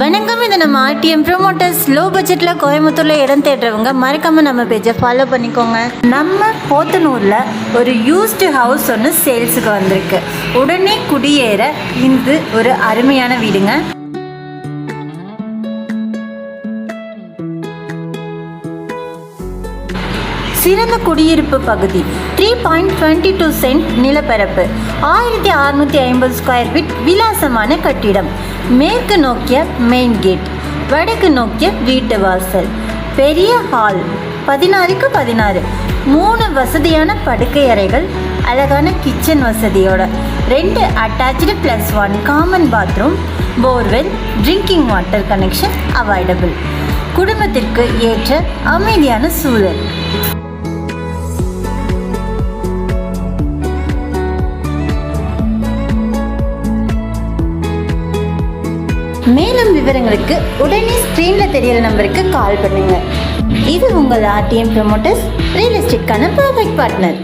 வணக்கம், இது நம்ம ஆர்டிஎம் ப்ரோமோட்டர்ஸ். லோ பட்ஜெட்டில் கோயம்புத்தூரில் இடம் தேடுறவங்க மறக்காமல் நம்ம பேஜை ஃபாலோ பண்ணிக்கோங்க. நம்ம போத்தனூரில் ஒரு யூஸ்டு ஹவுஸ் ஒன்று சேல்ஸுக்கு வந்திருக்கு. உடனே குடியேற இது ஒரு அருமையான வீடுங்க. சிறந்த குடியிருப்பு பகுதி, 3.22 சென்ட் நிலப்பரப்பு, 1650 ஸ்கொயர் ஃபீட், விலாசமான கட்டிடம், மேற்கு நோக்கிய மெயின் கேட், வடக்கு நோக்கிய வீட்டு வாசல், பெரிய ஹால் 16க்கு 16, 3 வசதியான படுக்கை அறைகள், அழகான கிச்சன் வசதியோட, 2 attach +1 common bathroom, borewell, drinking water connection available. குடும்பத்திற்கு ஏற்ற அமைதியான சூழல். மேலும் விவரங்களுக்கு உடனே ஸ்க்ரீனில் தெரியிற நம்பருக்கு கால் பண்ணுங்க. இது உங்கள் ஆர்டிஎம் ப்ரோமோட்டர்ஸ், ரியல் எஸ்டேட்கான பர்ஃபெக்ட் பார்ட்னர்.